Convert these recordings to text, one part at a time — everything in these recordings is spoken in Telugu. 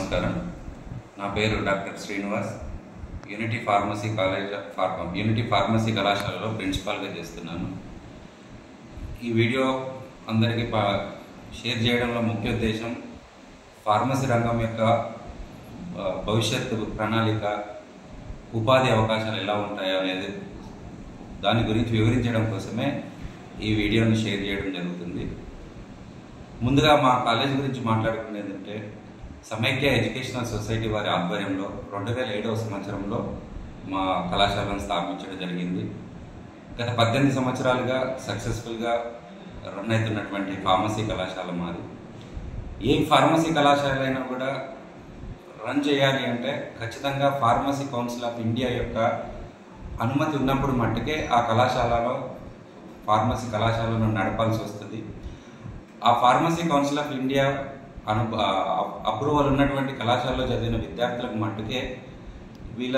నమస్కారం. నా పేరు డాక్టర్ శ్రీనివాస్. యూనిటీ ఫార్మసీ కళాశాలలో ప్రిన్సిపాల్గా చేస్తున్నాను. ఈ వీడియో అందరికీ షేర్ చేయడంలో ముఖ్య ఉద్దేశం ఫార్మసీ రంగం యొక్క భవిష్యత్తు ప్రణాళిక, ఉపాధి అవకాశాలు ఎలా ఉంటాయో అనేది దాని గురించి వివరించడం కోసమే ఈ వీడియోని షేర్ చేయడం జరుగుతుంది. ముందుగా మా కాలేజ్ గురించి మాట్లాడుకునేదంటే సమైక్య ఎడ్యుకేషనల్ సొసైటీ వారి ఆధ్వర్యంలో 2007వ సంవత్సరంలో మా కళాశాలను స్థాపించడం జరిగింది. గత 18 సంవత్సరాలుగా సక్సెస్ఫుల్గా రన్ అవుతున్నటువంటి ఫార్మసీ కళాశాల మాది. ఏ ఫార్మసీ కళాశాల అయినా కూడా రన్ చేయాలి అంటే ఖచ్చితంగా ఫార్మసీ కౌన్సిల్ ఆఫ్ ఇండియా యొక్క అనుమతి ఉన్నప్పుడు మట్టుకే ఆ ఫార్మసీ కళాశాలను నడపాల్సి వస్తుంది. ఆ pharmacy council of India approval ఉన్నటువంటి కళాశాలలో చదివిన విద్యార్థులకు మట్టుకే వీళ్ళ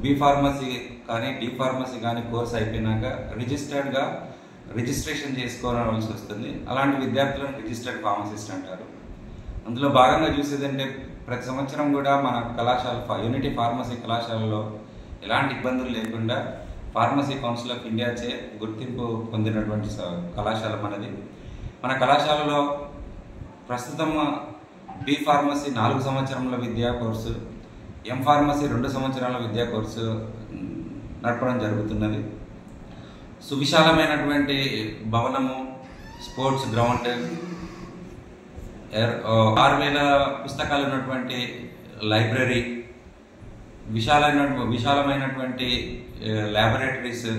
బి ఫార్మసీ కానీ డి ఫార్మసీ కానీ కోర్స్ అయిపోయినాక రిజిస్ట్రేషన్ చేసుకోవాల్సి వస్తుంది. అలాంటి విద్యార్థులను రిజిస్టర్డ్ ఫార్మసిస్ట్ అంటారు. అందులో భాగంగా చూసేదంటే ప్రతి సంవత్సరం కూడా మన కళాశాల యూనిటీ ఫార్మసీ కళాశాలలో ఎలాంటి ఇబ్బందులు లేకుండా ఫార్మసీ కౌన్సిల్ ఆఫ్ ఇండియాచే గుర్తింపు పొందినటువంటి కళాశాల మనది. మన కళాశాలలో ప్రస్తుతం బి ఫార్మసీ 4 సంవత్సరాల విద్యా కోర్సు, ఎం ఫార్మసీ 2 సంవత్సరాల విద్యా కోర్సు నడపడం జరుగుతున్నది. సువిశాలమైనటువంటి భవనము, స్పోర్ట్స్ గ్రౌండ్, 6000 పుస్తకాలు ఉన్నటువంటి లైబ్రరీ, విశాలమైనటువంటి ల్యాబొరేటరీస్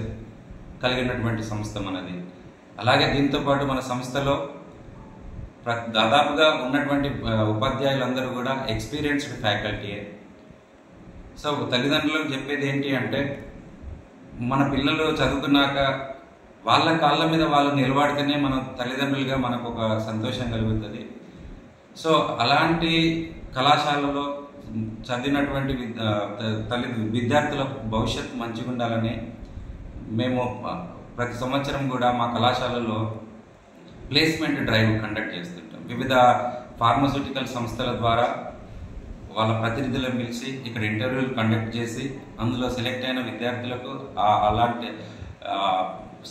కలిగినటువంటి సంస్థ మనది. అలాగే దీంతోపాటు మన సంస్థలో దాదాపుగా ఉన్నటువంటి ఉపాధ్యాయులందరూ కూడా ఎక్స్పీరియన్స్డ్ ఫ్యాకల్టీయే. సో తల్లిదండ్రులకు చెప్పేది ఏంటి అంటే మన పిల్లలు చదువుకున్నాక వాళ్ళ కాళ్ళ మీద వాళ్ళు నిలబడితేనే మన తల్లిదండ్రులుగా మనకు ఒక సంతోషం కలుగుతుంది. సో అలాంటి కళాశాలలో చదివినటువంటి విద్యార్థుల భవిష్యత్తు మంచిగా ఉండాలని మేము ప్రతి సంవత్సరం కూడా మా కళాశాలలో ప్లేస్మెంట్ డ్రైవ్ కండక్ట్ చేస్తుంటాం. వివిధ ఫార్మస్యూటికల్ సంస్థల ద్వారా వాళ్ళ ప్రతినిధులను పిలిచి ఇక్కడ ఇంటర్వ్యూలు కండక్ట్ చేసి అందులో సెలెక్ట్ అయిన విద్యార్థులకు అలాంటి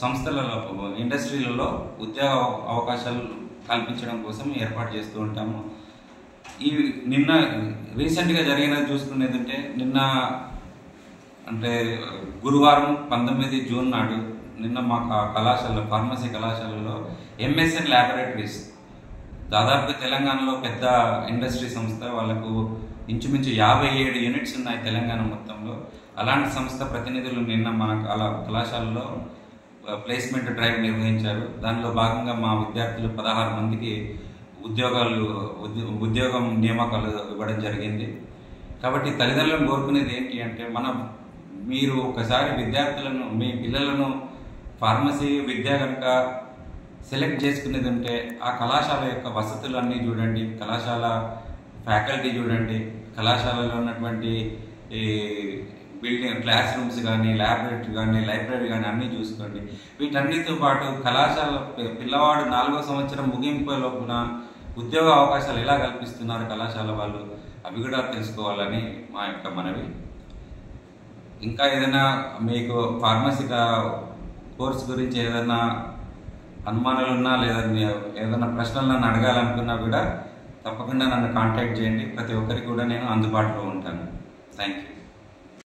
సంస్థలలో ఇండస్ట్రీలలో ఉద్యోగ అవకాశాలు కల్పించడం కోసం ఏర్పాటు చేస్తూ ఉంటాము. నిన్న రీసెంట్గా జరిగినది చూసుకునేదంటే నిన్న అంటే గురువారం 19 జూన్ నాడు నిన్న మా ఫార్మసీ కళాశాలలో ఎంఎస్ఎన్ ల్యాబొరేటరీస్, దాదాపుగా తెలంగాణలో పెద్ద ఇండస్ట్రీ సంస్థ, వాళ్ళకు ఇంచుమించు 57 యూనిట్స్ ఉన్నాయి తెలంగాణ మొత్తంలో. అలాంటి సంస్థ ప్రతినిధులు నిన్న మన కళాశాలలో ప్లేస్మెంట్ డ్రైవ్ నిర్వహించారు. దానిలో భాగంగా మా విద్యార్థులు 16 మందికి ఉద్యోగం నియామకాలు ఇవ్వడం జరిగింది. కాబట్టి తల్లిదండ్రులను కోరుకునేది ఏంటి అంటే మీరు ఒకసారి మీ పిల్లలను ఫార్మసీ విద్య కనుక సెలెక్ట్ చేసుకునేది ఉంటే ఆ కళాశాల యొక్క వసతులన్నీ చూడండి, కళాశాల ఫ్యాకల్టీ చూడండి, కళాశాలలో ఉన్నటువంటి బిల్డింగ్ క్లాస్ రూమ్స్ కానీ, ల్యాబొరేటరీ కానీ, లైబ్రరీ కానీ అన్నీ చూసుకోండి. వీటన్నిటితో పాటు కళాశాల పిల్లవాడు 4వ సంవత్సరం ముగింపు లోపున ఉద్యోగ అవకాశాలు ఎలా కల్పిస్తున్నారు కళాశాల వాళ్ళు, అవి కూడా తెలుసుకోవాలని మా యొక్క మనవి. ఇంకా ఏదైనా మీకు ఫార్మసీ కోర్స్ గురించి ఏదైనా అనుమానాలు ఉన్నా లేదా ఏదైనా ప్రశ్నలు నన్ను అడగాలనుకున్నా కూడా తప్పకుండా నన్ను కాంటాక్ట్ చేయండి. ప్రతి ఒక్కరికి కూడా నేను అందుబాటులో ఉంటాను. Thank you.